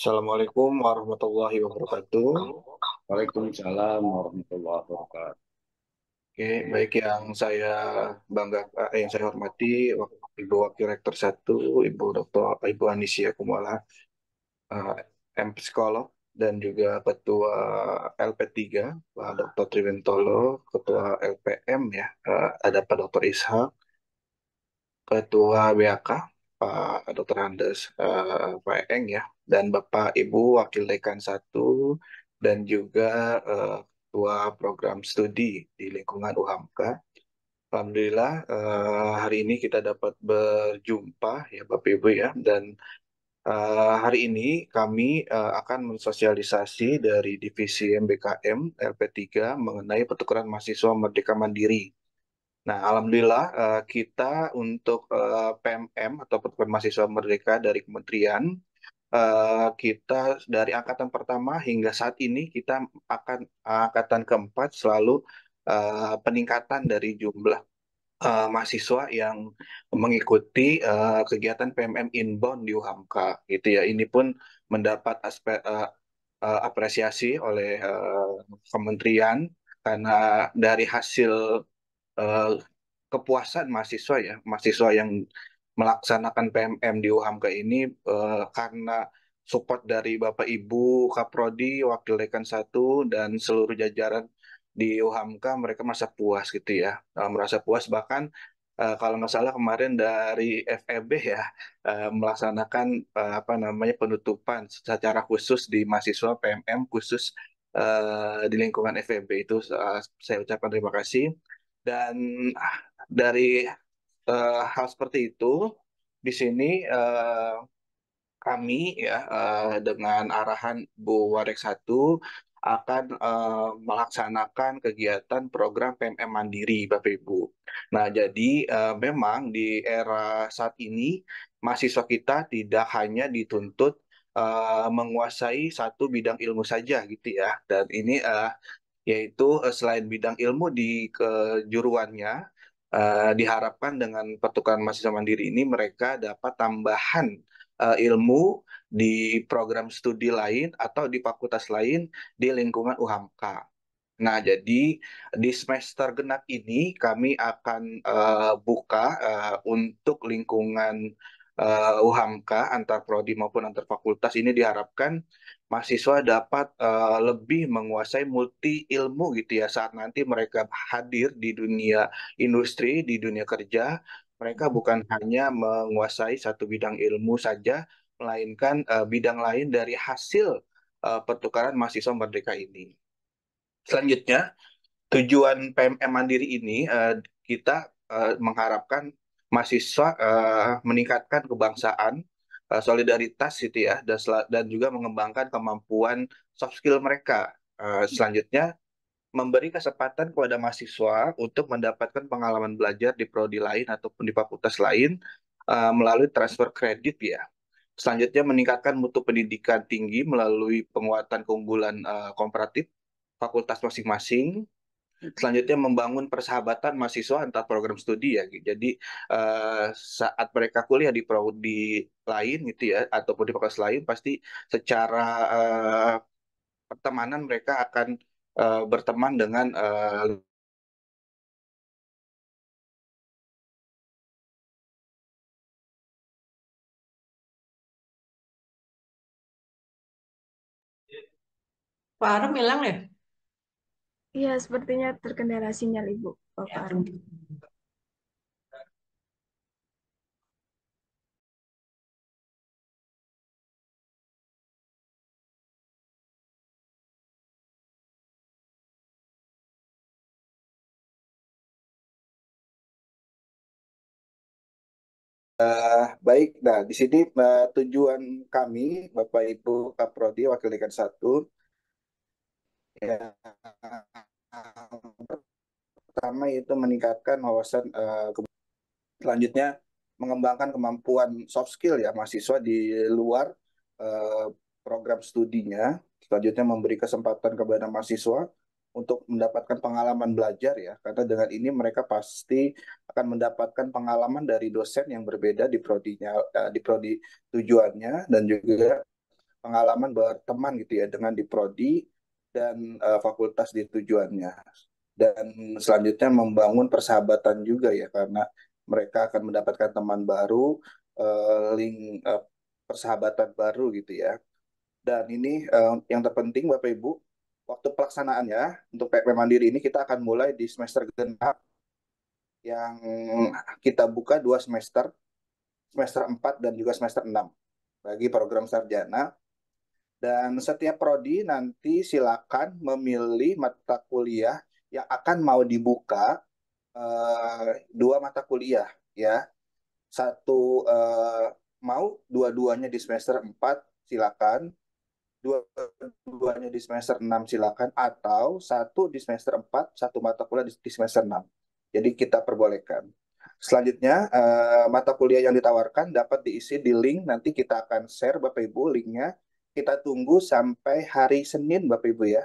Assalamualaikum warahmatullahi wabarakatuh. Waalaikumsalam warahmatullahi wabarakatuh. Oke, baik yang saya bangga, yang saya hormati, Ibu Wakil Rektor 1, Ibu Anisia Kumala, eh, Psikolog, dan juga Ketua LP3, Pak Dr. Triwentolo, Ketua LPM ya, ada Pak Dr. Ishak, Ketua BAK, Pak Dr. Andes, Pak Eng ya, dan Bapak Ibu Wakil Dekan 1, dan juga Ketua Program Studi di lingkungan UHAMKA. Alhamdulillah hari ini kita dapat berjumpa ya Bapak Ibu ya, dan hari ini kami akan mensosialisasi dari Divisi MBKM LP3 mengenai pertukaran mahasiswa Merdeka Mandiri. Nah, alhamdulillah kita untuk PMM atau Pertukaran Mahasiswa Merdeka dari Kementerian, kita dari angkatan pertama hingga saat ini kita akan angkatan keempat selalu peningkatan dari jumlah mahasiswa yang mengikuti kegiatan PMM inbound di UHAMKA gitu ya. Ini pun mendapat aspek apresiasi oleh kementerian karena dari hasil eh, kepuasan mahasiswa ya, mahasiswa yang melaksanakan PMM di UHAMKA ini karena support dari Bapak Ibu Kaprodi, Wakil Dekan 1 dan seluruh jajaran di UHAMKA, mereka merasa puas gitu ya. Merasa puas bahkan kalau nggak salah kemarin dari FEB ya melaksanakan apa namanya penutupan secara khusus di mahasiswa PMM khusus di lingkungan FEB itu saya ucapkan terima kasih. Dan dari hal seperti itu, di sini kami ya dengan arahan Bu Warek Satu akan melaksanakan kegiatan program PMM Mandiri, Bapak Ibu. Nah, jadi memang di era saat ini mahasiswa kita tidak hanya dituntut menguasai satu bidang ilmu saja gitu ya. Dan ini yaitu selain bidang ilmu di kejuruannya, diharapkan dengan pertukaran mahasiswa mandiri ini mereka dapat tambahan ilmu di program studi lain atau di fakultas lain di lingkungan UHAMKA. Nah, jadi di semester genap ini kami akan buka untuk lingkungan UHAMKA antar prodi maupun antar fakultas ini diharapkan mahasiswa dapat lebih menguasai multi ilmu gitu ya saat nanti mereka hadir di dunia industri, di dunia kerja, mereka bukan hanya menguasai satu bidang ilmu saja, melainkan bidang lain dari hasil pertukaran mahasiswa merdeka ini. Selanjutnya, tujuan PMM Mandiri ini kita mengharapkan mahasiswa meningkatkan kebangsaan, solidaritas gitu ya, dan juga mengembangkan kemampuan soft skill mereka. Selanjutnya, memberi kesempatan kepada mahasiswa untuk mendapatkan pengalaman belajar di prodi lain ataupun di fakultas lain melalui transfer kredit ya. Selanjutnya, meningkatkan mutu pendidikan tinggi melalui penguatan keunggulan komparatif fakultas masing-masing. Selanjutnya membangun persahabatan mahasiswa antar program studi ya. Jadi saat mereka kuliah di prodi lain gitu ya ataupun di fakultas lain pasti secara pertemanan mereka akan berteman dengan Pak Arum hilang ya? Iya, sepertinya terkendala sinyal Ibu, Bapak Ya. Arum. baik. Nah, di sini tujuan kami Bapak Ibu Kaprodi Wakil Dekan 1 yang pertama itu meningkatkan wawasan selanjutnya mengembangkan kemampuan soft skill ya mahasiswa di luar eh, program studinya. Selanjutnya memberi kesempatan kepada mahasiswa untuk mendapatkan pengalaman belajar ya, karena dengan ini mereka pasti akan mendapatkan pengalaman dari dosen yang berbeda di prodinya, di prodi tujuannya dan juga pengalaman berteman gitu ya dengan di prodi dan fakultas di tujuannya. Dan selanjutnya membangun persahabatan juga ya karena mereka akan mendapatkan teman baru, link persahabatan baru gitu ya. Dan ini yang terpenting Bapak Ibu, waktu pelaksanaannya untuk PPM Mandiri ini kita akan mulai di semester genap yang kita buka 2 semester, semester 4 dan juga semester 6 bagi program sarjana. Dan setiap prodi nanti silakan memilih mata kuliah yang akan mau dibuka, 2 mata kuliah ya. Satu mau dua-duanya di semester 4 silakan, dua-duanya di semester 6 silakan, atau satu di semester 4 satu mata kuliah di semester 6. Jadi kita perbolehkan. Selanjutnya, mata kuliah yang ditawarkan dapat diisi di link. Nanti kita akan share Bapak Ibu linknya. Kita tunggu sampai hari Senin Bapak Ibu ya.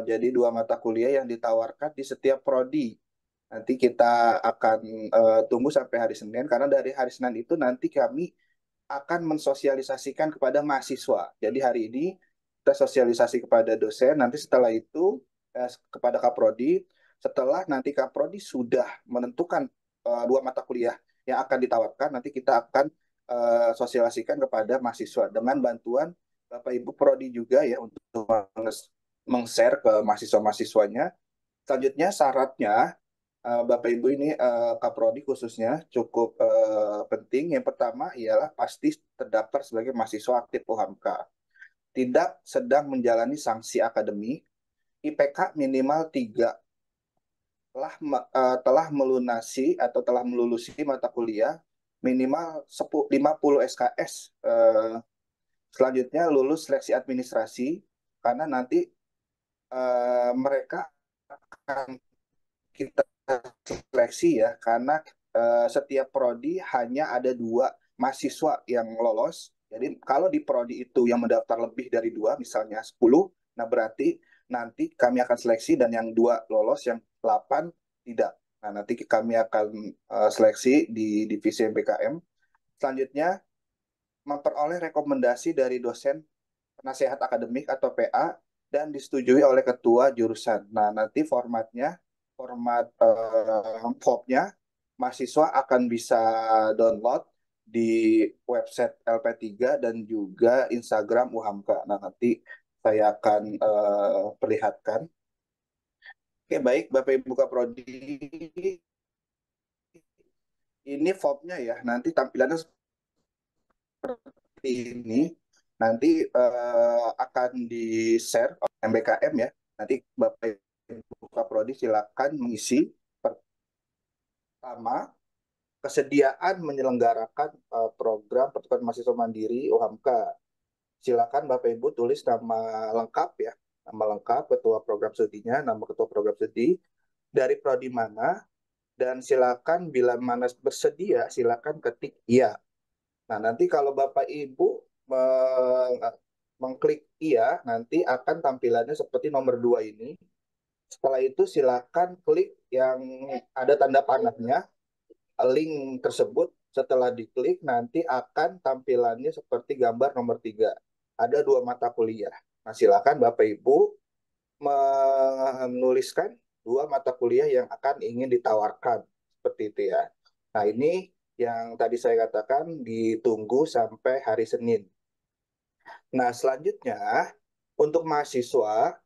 Jadi 2 mata kuliah yang ditawarkan di setiap prodi. Nanti kita akan tunggu sampai hari Senin, karena dari hari Senin itu nanti kami akan mensosialisasikan kepada mahasiswa. Jadi hari ini kita sosialisasi kepada dosen, nanti setelah itu kepada Kaprodi. Setelah nanti Kaprodi sudah menentukan 2 mata kuliah yang akan ditawarkan, nanti kita akan sosialisasikan kepada mahasiswa dengan bantuan Bapak Ibu Prodi juga ya untuk meng-share ke mahasiswa-mahasiswanya. Selanjutnya syaratnya, Bapak Ibu ini Kaprodi khususnya cukup penting. Yang pertama ialah pasti terdaftar sebagai mahasiswa aktif UHAMKA, tidak sedang menjalani sanksi akademik, IPK minimal 3, telah melunasi atau telah melulusi mata kuliah minimal 50 SKS. Selanjutnya lulus seleksi administrasi, karena nanti mereka akan kita seleksi ya, karena setiap prodi hanya ada 2 mahasiswa yang lolos. Jadi kalau di prodi itu yang mendaftar lebih dari 2, misalnya 10, nah berarti nanti kami akan seleksi dan yang 2 lolos, yang 8 tidak. Nah nanti kami akan seleksi di divisi MPKM. Selanjutnya memperoleh rekomendasi dari dosen penasehat akademik atau PA dan disetujui oleh ketua jurusan. Nah, nanti format form-nya mahasiswa akan bisa download di website LP3 dan juga Instagram UHAMKA. Nah, nanti saya akan perlihatkan. Oke, baik Bapak Ibu Kaprodi, ini formnya ya. Nanti tampilannya seperti ini. Nanti akan di-share oleh MBKM ya. Nanti Bapak Ibu Kaprodi silakan mengisi. Pertama, kesediaan menyelenggarakan program pertukaran mahasiswa mandiri UHAMKA. Silakan Bapak Ibu tulis nama lengkap ya. Nama lengkap, ketua program studinya, nama ketua program studi, dari prodi mana, dan silakan bila mana bersedia silakan ketik iya. Nah, nanti kalau Bapak Ibu mengklik iya, nanti akan tampilannya seperti nomor 2 ini. Setelah itu silakan klik yang ada tanda panahnya, link tersebut. Setelah diklik, nanti akan tampilannya seperti gambar nomor 3. Ada 2 mata kuliah. Nah, silakan Bapak Ibu menuliskan 2 mata kuliah yang akan ingin ditawarkan. Seperti itu ya. Nah, ini yang tadi saya katakan ditunggu sampai hari Senin. Nah, selanjutnya untuk mahasiswa,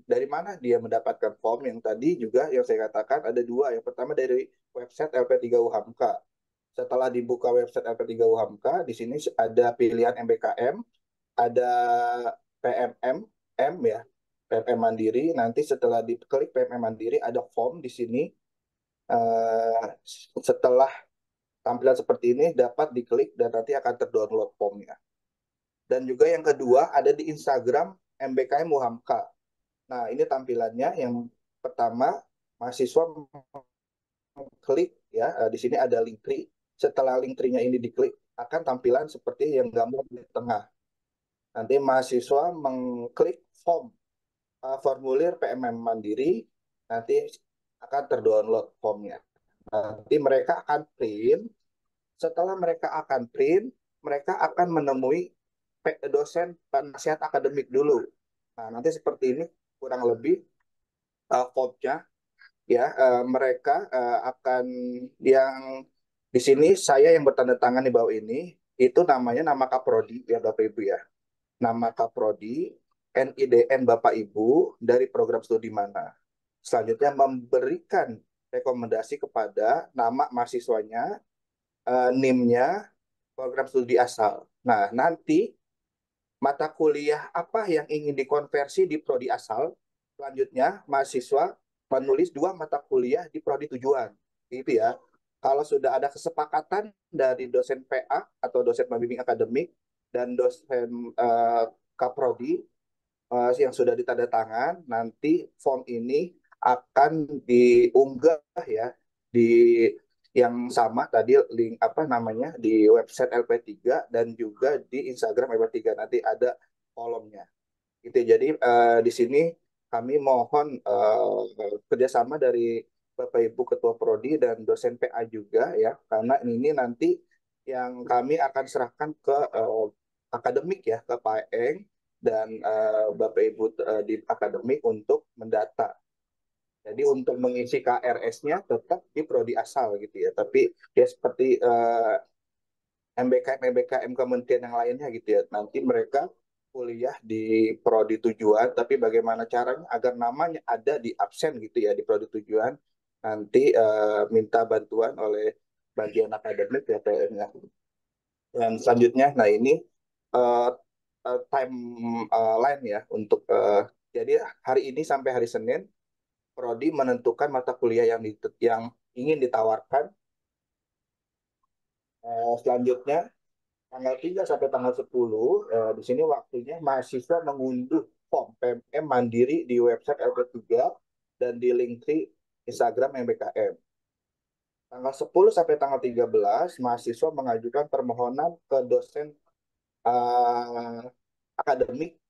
dari mana dia mendapatkan form yang tadi juga yang saya katakan ada 2. Yang pertama dari website LP3 UHAMKA. Setelah dibuka website LP3 UHAMKA, di sini ada pilihan MBKM, ada PMM, M ya, PMM Mandiri. Nanti setelah diklik PMM Mandiri ada form di sini. Setelah tampilan seperti ini dapat diklik dan nanti akan terdownload formnya. Dan juga yang kedua ada di Instagram MBKM UHAMKA. Nah, ini tampilannya. Yang pertama, mahasiswa klik ya, di sini ada link tree. Setelah link tree-nya ini diklik, akan tampilan seperti yang gambar di tengah. Nanti mahasiswa mengklik formulir PMM Mandiri, nanti akan terdownload formnya. Nanti mereka akan print. Setelah mereka akan print, mereka akan menemui dosen penasihat akademik dulu. Nah, nanti seperti ini kurang lebih formnya ya. Mereka akan yang di sini saya yang bertanda tangan di bawah ini itu namanya nama kaprodi ya Bapak Ibu ya. Nama kaprodi, NIDN Bapak Ibu dari program studi mana. Selanjutnya memberikan rekomendasi kepada nama mahasiswanya, NIM-nya, program studi asal. Nah, nanti mata kuliah apa yang ingin dikonversi di prodi asal. Selanjutnya, mahasiswa menulis 2 mata kuliah di prodi tujuan. Gitu ya. Kalau sudah ada kesepakatan dari dosen PA atau dosen pembimbing akademik dan dosen kaprodi yang sudah ditandatangan, nanti form ini akan diunggah ya di yang sama tadi link apa namanya di website LP3 dan juga di Instagram LP3 nanti ada kolomnya. Gitu. Jadi di sini kami mohon kerjasama dari Bapak Ibu Ketua Prodi dan dosen PA juga ya, karena ini nanti yang kami akan serahkan ke akademik ya, ke Pak Eng dan Bapak Ibu di akademik untuk mendata. Jadi untuk mengisi KRS-nya tetap di prodi asal gitu ya, tapi ya seperti MBKM kementerian yang lainnya gitu ya. Nanti mereka kuliah di prodi tujuan, tapi bagaimana caranya agar namanya ada di absen gitu ya di prodi tujuan. Nanti minta bantuan oleh bagian akademik ya PM-nya. Dan selanjutnya, nah ini uh, timeline ya untuk jadi hari ini sampai hari Senin, prodi menentukan mata kuliah yang ingin ditawarkan. Selanjutnya tanggal 3 sampai tanggal 10 di sini waktunya mahasiswa mengunduh form PMM mandiri di website LP3 dan di Linktree Instagram MBKM. Tanggal 10 sampai tanggal 13 mahasiswa mengajukan permohonan ke dosen uh, akademik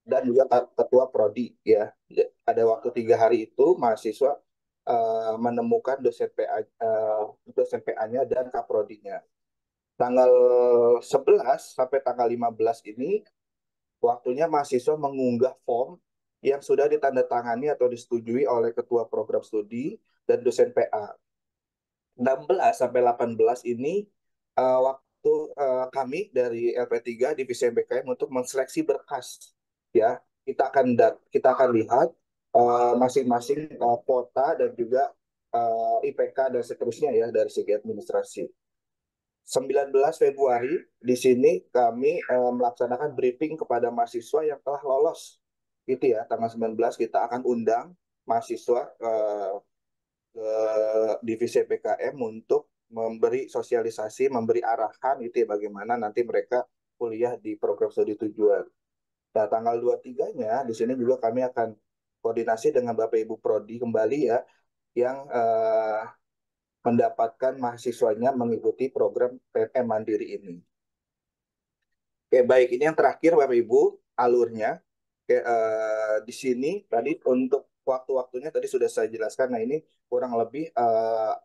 dan juga ketua prodi ya. Ada waktu 3 hari itu mahasiswa menemukan dosen PA-nya dan kaprodinya. Tanggal 11 sampai tanggal 15 ini waktunya mahasiswa mengunggah form yang sudah ditandatangani atau disetujui oleh ketua program studi dan dosen PA. 16 sampai 18 ini waktu kami dari LP3 Divisi MBKM untuk menseleksi berkas ya. Kita akan lihat masing-masing kuota dan juga IPK dan seterusnya ya dari segi administrasi. 19 Februari di sini kami melaksanakan briefing kepada mahasiswa yang telah lolos. Itu ya, tanggal 19 kita akan undang mahasiswa ke divisi PKM untuk memberi sosialisasi, memberi arahan itu ya bagaimana nanti mereka kuliah di program studi tujuan. Nah, tanggal 23-nya di sini juga kami akan koordinasi dengan Bapak Ibu Prodi kembali ya yang mendapatkan mahasiswanya mengikuti program PNM Mandiri ini. Oke, baik. Ini yang terakhir, Bapak Ibu, alurnya. Oke, di sini tadi untuk waktu-waktunya tadi sudah saya jelaskan. Nah, ini kurang lebih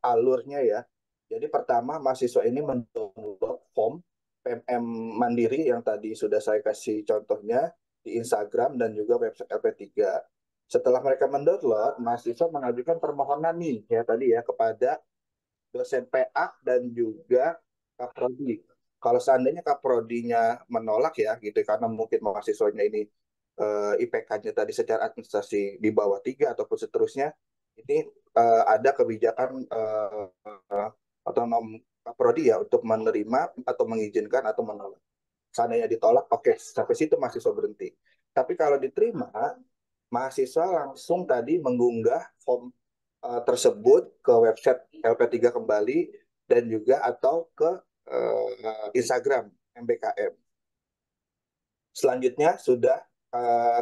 alurnya ya. Jadi pertama, mahasiswa ini mendownload form PMM Mandiri yang tadi sudah saya kasih contohnya di Instagram dan juga website LP3. Setelah mereka mendownload, mahasiswa mengajukan permohonan nih ya tadi ya kepada dosen PA dan juga Kaprodi. Kalau seandainya Kaprodinya menolak ya gitu karena mungkin mahasiswanya ini IPK-nya tadi secara administrasi di bawah 3 ataupun seterusnya, ini ada kebijakan otonom Kaprodi ya untuk menerima atau mengizinkan atau menolak. Seandainya ditolak, oke, sampai situ mahasiswa berhenti. Tapi kalau diterima, mahasiswa langsung tadi mengunggah form tersebut ke website LP3 kembali dan juga atau ke Instagram MBKM. Selanjutnya sudah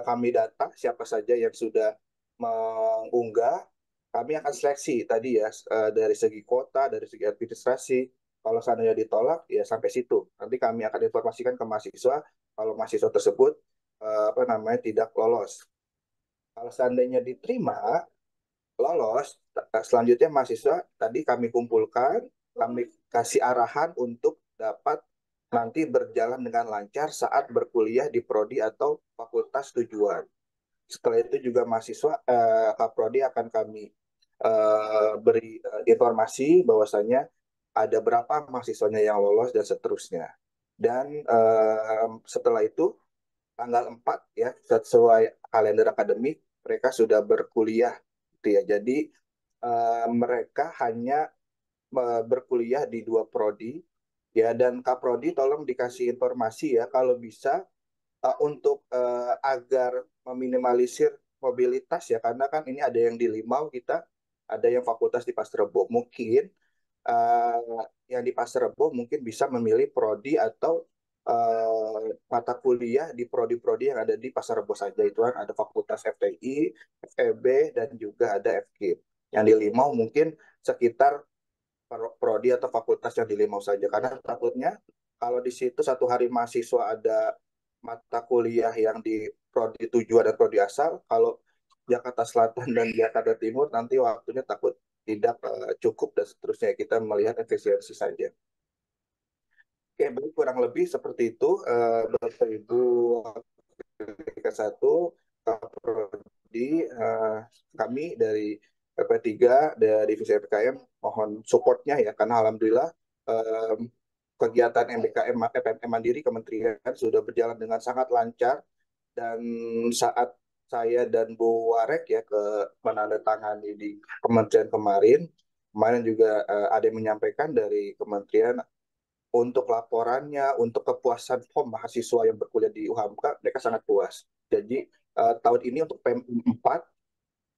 kami data siapa saja yang sudah mengunggah. Kami akan seleksi tadi ya dari segi kota, dari segi administrasi. Kalau seandainya ditolak ya sampai situ. Nanti kami akan informasikan ke mahasiswa kalau mahasiswa tersebut apa namanya tidak lolos. Kalau seandainya diterima, lolos, selanjutnya mahasiswa tadi kami kumpulkan, kami kasih arahan untuk dapat nanti berjalan dengan lancar saat berkuliah di prodi atau fakultas tujuan. Setelah itu juga mahasiswa Kaprodi akan kami beri informasi bahwasanya ada berapa mahasiswanya yang lolos dan seterusnya. Dan setelah itu tanggal 4 ya sesuai kalender akademik mereka sudah berkuliah gitu ya. Jadi mereka hanya berkuliah di 2 prodi ya, dan Kaprodi tolong dikasih informasi ya kalau bisa untuk agar meminimalisir mobilitas ya, karena kan ini ada yang di Limau kita, ada yang fakultas di Pasar Rebo. Mungkin yang di Pasar Rebo mungkin bisa memilih prodi atau mata kuliah di prodi-prodi yang ada di Pasar Rebo saja. Itu kan ada fakultas FTI, FEB, dan juga ada FKIP. Yang di Limau mungkin sekitar prodi atau fakultas yang di Limau saja, karena takutnya kalau di situ satu hari mahasiswa ada mata kuliah yang di prodi tujuan dan prodi asal, kalau Jakarta Selatan dan Jakarta Timur nanti waktunya takut tidak cukup dan seterusnya, kita melihat efisiensi saja. Oke, baik, kurang lebih seperti itu Bapak Ibu tingkat 1 Prodi, kami dari PP3 dari Divisi PKM mohon supportnya ya, karena alhamdulillah kegiatan MBKM PPM Mandiri Kementerian sudah berjalan dengan sangat lancar, dan saat saya dan Bu Warek ya ke menandatangani di Kementerian kemarin juga ada yang menyampaikan dari Kementerian untuk laporannya, untuk kepuasan POM mahasiswa yang berkuliah di UHAMKA, mereka sangat puas. Jadi tahun ini untuk PM4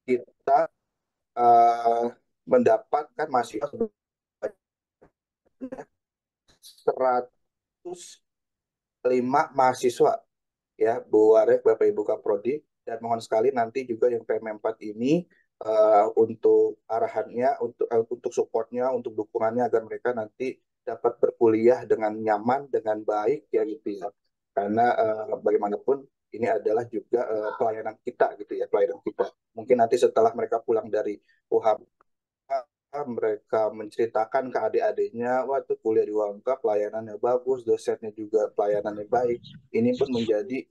kita mendapatkan mahasiswa sebanyak 105 mahasiswa ya, Bu Warek, Bapak Ibu Kaprodi, dan mohon sekali nanti juga yang PM4 ini untuk arahannya, untuk supportnya, untuk dukungannya agar mereka nanti dapat berkuliah dengan nyaman, dengan baik ya gitu ya. Karena bagaimanapun ini adalah juga pelayanan kita gitu ya, pelayanan kita. Mungkin nanti setelah mereka pulang dari UHAM mereka menceritakan ke adik-adiknya, wah tuh kuliah di UHAMKA pelayanannya bagus, dosennya juga pelayanannya baik. Ini pun menjadi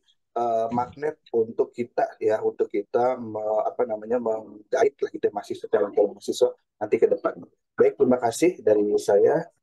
magnet untuk kita ya, untuk kita apa namanya menggait lah kita mahasiswa, calon calon mahasiswa nanti ke depan. Baik, terima kasih dari saya.